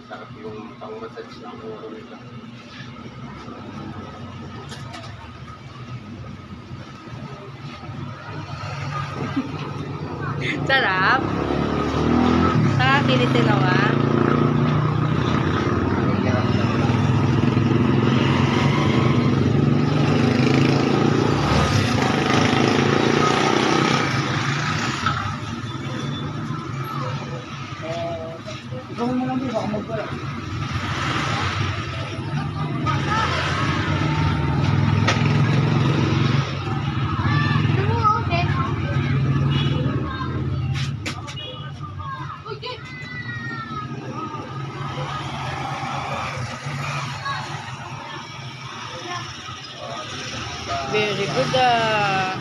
Masarap yung pang-massage ng ulo nito. Sarap. Nakakilit din ako, ah. Ikaw mo lang din, baka magpala. Very good, ah.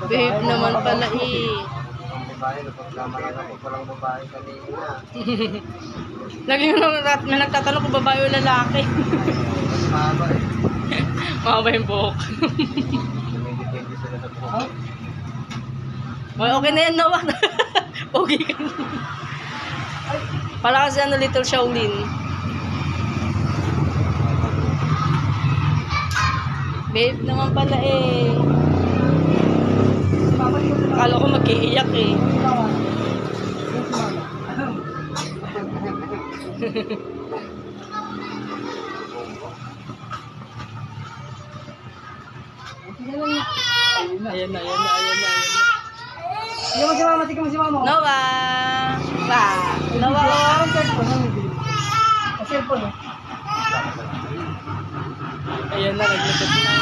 Babe naman pala eh. Ang babae, napagkamalan ako palang babae kanina. Lagi may nagtatanong kung babae o lalaki. Mas mahaba eh. Mahaba yung buhok. Dumidepende sila sa buhok. Okay na yan, Noah. Pogi ka na. Pala kasi ano, Little Shaolin. Babe naman pala eh. Akala ko mag-iiyak eh. Ayan na. Tingnan mo si mama, tingnan mo si mama. Noah! Noah! Ang cellphone, ang video. Ang cellphone, oh. Ayan na, naglipot na.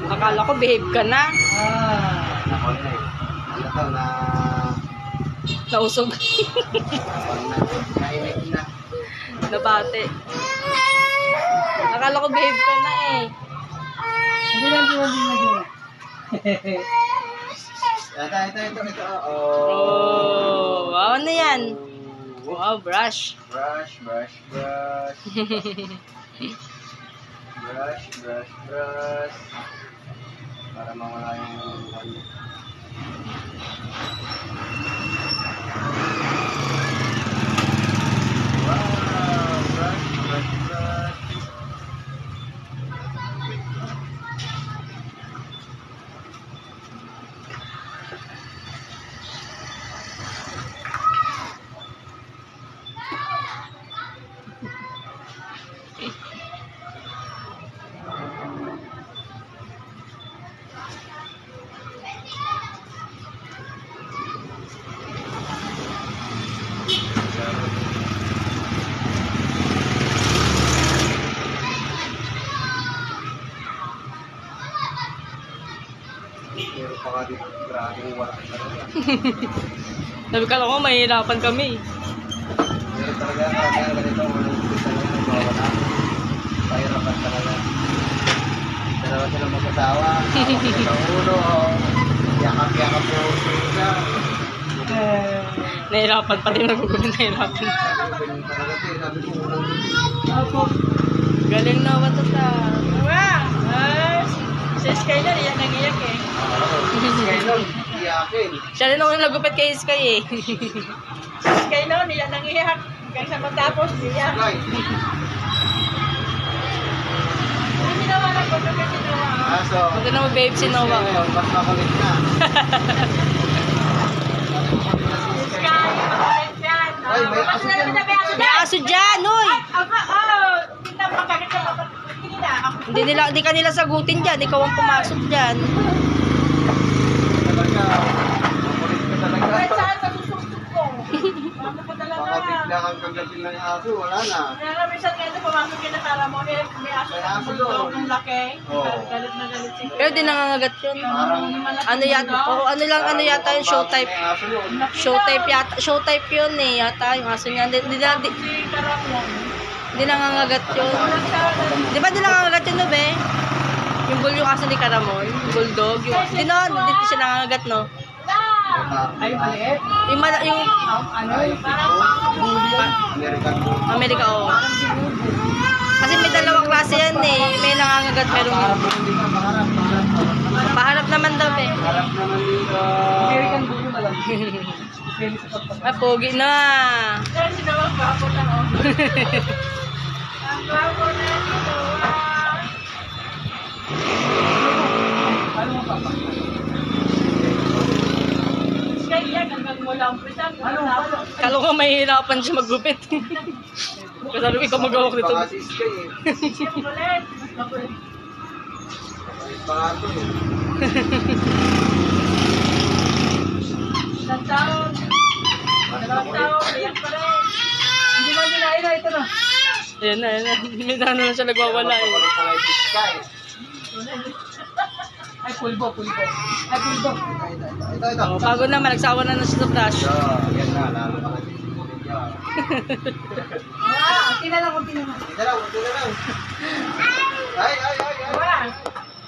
Akala ko behave ka na. Ako na eh. Ano to na... Nausog. Nainig na. Nabate. Akala ko behave ka na eh. Hindi lang. Ito. Oh, wow, ano yan? Wow, brush. Brush. Para mawala yung ano. Wow, brush. Pero pa ka dito, grabe wala ka talaga. Sabi ka lang ko, mahihirapan kami. Pero talaga, karamihan ganito, walang gusto talaga nagwawala. Pahirapan talaga. Dalawa silang mag-asawa, hawak sila sa ulo, yakap-yakap po sila. Nahirapan pa din, nagugulo nahirapan. Ganun talaga ito, sabi ko unang Galing na ba ito sa... Si Skyler, yan nangiyak eh. Ngayon, iyakin. Siya rin ako yung nagupit kay Sky eh. Skyler, yan nangiyak. Hanggang sa matapos, iyak. Right. Hindi naman ako kasi naman. So, Huwag na mag-babe si Noah. ngayon, mas makulit na. Sky, makulit yan. Ay, may aso dyan. May aso dyan, oy! Hindi na makakit ka pa. Hindi ka nila sagutin dyan. Ikaw ang pumasok dyan. Talaga, makulit ka talaga. Kahit saan sa susuktok ko. Mama ko talaga. Baka bigla kang kagatin ng aso, wala na. Kaya nga, minsan ngayon pumasok yun na para mo. May aso May na aso bulldog, doon. ang laki. Oo. Galit na galit siya. Pero di nangangagat yun. Ano yata? Oh, ano yata yung show type? May aso yun. Show type yata. Show type yun eh. Yata yung aso niya. Hindi nangangagat yun. Di ba di nangangagat yun, no, be? Yung bull yung aso ni Karamon. Yung bulldog. Hindi siya nangangagat, no? Ay, maliit. Yung Ay, Parang American Bull. Amerika, oh. kasi yan eh. May nangangagat pero Paharap naman dito, paharap. paharap naman daw eh. Paharap naman dito. American Bully malam. Pwede sa pagpapalaki. Ah, pogi na. Sir, sino ang gwapo na oh. Ang gwapo na dito ah. Ano mo papa? Kaya yan, hanggang mula ang pisang. Ano? Kala ko mahihirapan siya maggupit. Kasi sabi ko, ikaw magawak nito. Baka si Sky eh. Ulit. Baka ito eh. Isang taon. Dalawang taon. Iyak pa rin. Hindi na nila, ito na. Ayan na, ayan na. Minsan na lang siya nagwawala eh. Baka pala si Sky. Ay, pulbo. Ay, pulbo. Ito. Oh, pagod naman, nagsawa na siya sa brush. So, yan na. Lalo ka na sisimunin yan. Kunti na lang. Dito lang. Ay. Wala.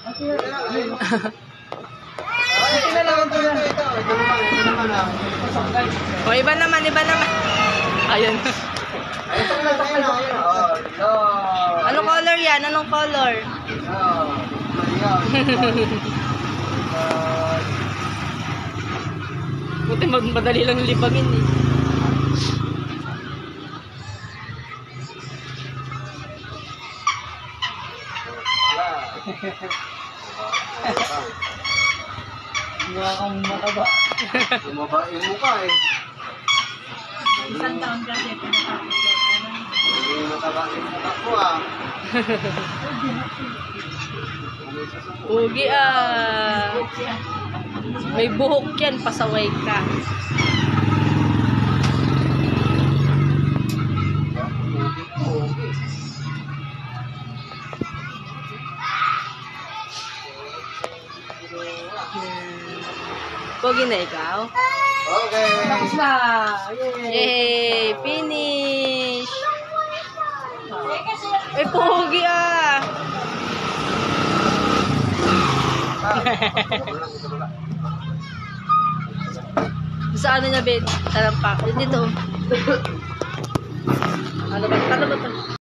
Kunti na lang. Ay, ito naman ah. O, iba naman. Ayun. Ay, ito lang. Ayun. Oh, Lord. Anong color yan? Anong color? Oh, Buti madali lang libangin eh. Mukha kang mataba. Bumaba yung mukha eh. Isang taon kasi. Hindi mataba yung mukha ko ah. Pogi ah. May buhok yan, pasaway ka. Pogi na ikaw? Okay. Tapos na. Yay. Yay! Finish! Ay, pogi ah! Sa ano niya, Ben? Talampak. Dito. Ano ba? Ano ba ito?